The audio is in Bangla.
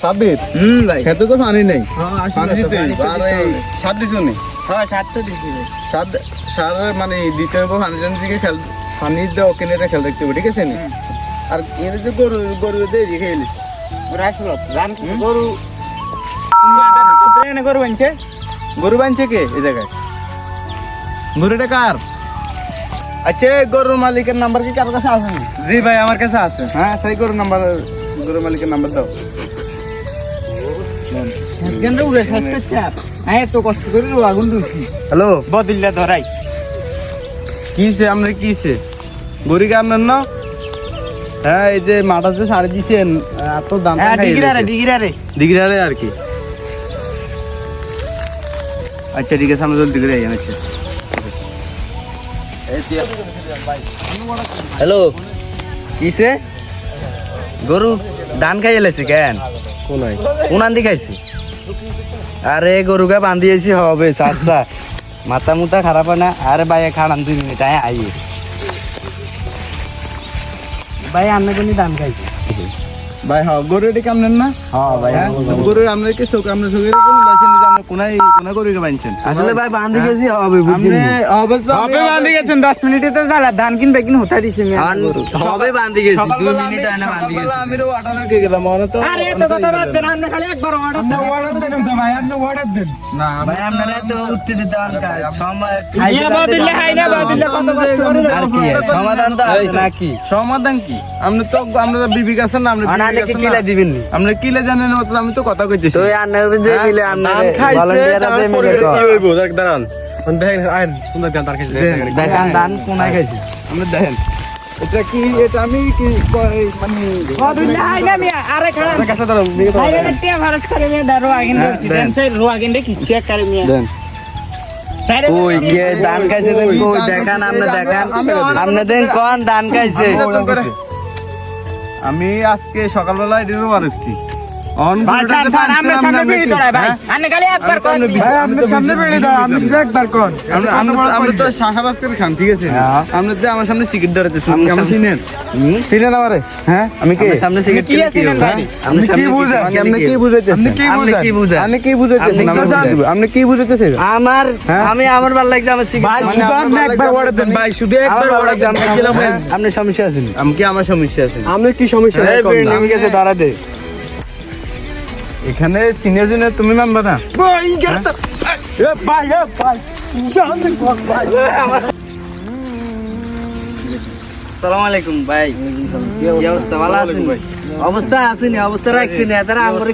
সাবির ভাই খেতে তো পানি নেই। হ্যাঁ পানি দিতে আর এই সার দিছো নি? হ্যাঁ সাত তো দিছি সার মানে দিতে হবে পানি টানি দিকে খেল পানি দেওয়া কিনে খেয়াল রাখতে হবে, ঠিক আছে নি? আর এর যে গরু গরু দিয়ে খেয়ে এলিস রাখলো রান গরু ট্রেনে গরু বানছে গরু বানছে কে এই জায়গায়? গরুটা কার? আচ্ছা গরুর মালিকের নাম্বার কি কারোর কাছে আছে? জি ভাই আমার কাছে আছে হ্যাঁ সেই গরুর মালিকের নাম্বার দাও। কেন্দ্র উড়ে সাতটা চাপ হ্যাঁ তো কষ্ট করে আগুন দিচ্ছি হ্যালো, বদিল্লা ধরাই কিছে আপনার কিছে? গরুকে আপনার না? হ্যাঁ এই যে মাঠা যে সার দিছেন এত দাম হ্যাঁ ডিগিরারে দিঘিরারে আর কি। আচ্ছা ঠিক আছে, আমরা জলদি করে আইন। আচ্ছা হ্যালো কিসে গরু ধান খাই এলেছি কেন কোন দি খাইছি? আরে গরুকে বান্ধিয়েছি হবে চাচা, মাথা মুথা খারাপ হয় না? আরে ভাই খাড়ান 2 মিনিট আইয়ে ভাই আমি কোন ধান খাইছি ভাই। হ্যাঁ গরু এটি কামনেন না? হ্যাঁ ভাই গরু আমরা কি চোখ আমরা চোখের কোন লাইছেন যে আমরা কোনা গরুকে বানছেন? আসলে ভাই বান্ধি গেছি হবে আপনি হবে তো হবে বান্ধি গেছেন 10 মিনিটে তো জ্বালা ধান কিনবে কিন হতা দিছে হবে বান্ধি গেছি 2 মিনিট হয় না বান্ধি গেছি। আমি তো অর্ডার কে গেলাম মনে তো। আরে এত কথা বাদ দেন আপনি খালি একবার অর্ডার দেন তো ভাই আপনি অর্ডার দেন না ভাই আপনারা তো উত্তর দিতে সময় ইয়া বদিল্লা হাই না বদিল্লা কত কষ্ট করে আর কি সমাধান তো আছে নাকি? সমাধান কি? আপনি তো আমরা বিবিক আছেন না? আমরা আনালে কি কিলা দিবেন নি? আমরা কিলে জানেন মত আমি তো কথা কইতেছি। তো আন্নার যে মিলে আন্নার ভলান্টিয়াররা যে মিলে দাঁড়ান দেখেন আইন সুন্দর গান তার কাছে দেখান ধান কোনায় খাইছি আমরা দেখেন এটা কি? এটা আমি কি মানে বদিল্লা হাই না মিয়া আরে খাড়া কাছে দাঁড়ান ভাই এটা টিয়া ভারত করে মিয়া দারো আগিন দেন সেই রো আগিন কি চেক করে মিয়া দেন। ওই কে ধান খাইছে দেন কই দেখান আপনি দেখান আপনি দেন কোন ধান খাইছে? আমি আজকে সকালবেলা এটিরও মারছি ভাই সামনে সামনে বেড়ি ধরাই ভাই আনে খালি একবার কোন ভাই আপনি সামনে বেড়ি ধরা আপনি শুধু একবার কোন আমরা তো শাসাবাজ করে খান, ঠিক আছে? আপনি তো আমার সামনে টিকিট ধরেতেছেন, আমি চিনেন চিনেন আমারে? হ্যাঁ আমি কে? সামনে সিগারেট কি আছেন ভাই আপনি কি বুঝেন? আপনি কি বুঝাইতেছেন? আপনি কি বুঝেন? আপনি কি বুঝাইতেছেন? আপনি কি বুঝাইতেছেন? আমার আমি আমার ভালো লাগছে আমার ভাই সিগারেট শুধু আপনি একবার অর্ডার দেন ভাই শুধু একবার অর্ডার দেন আপনি সমস্যা আছেন? আমি কি আমার সমস্যা আছে? আপনি কি সমস্যা এই বেড়ি নেমে গেছে ধরা দে এখানে চিনে চিনে তুমি নামবা না? ভাই গেরতা এ ভাই জানেন কোন ভাই আসসালামু আলাইকুম ভাই কি অবস্থা ভালো আছেন? অবস্থা আছেন অবস্থা রাখছেন এরা আমরা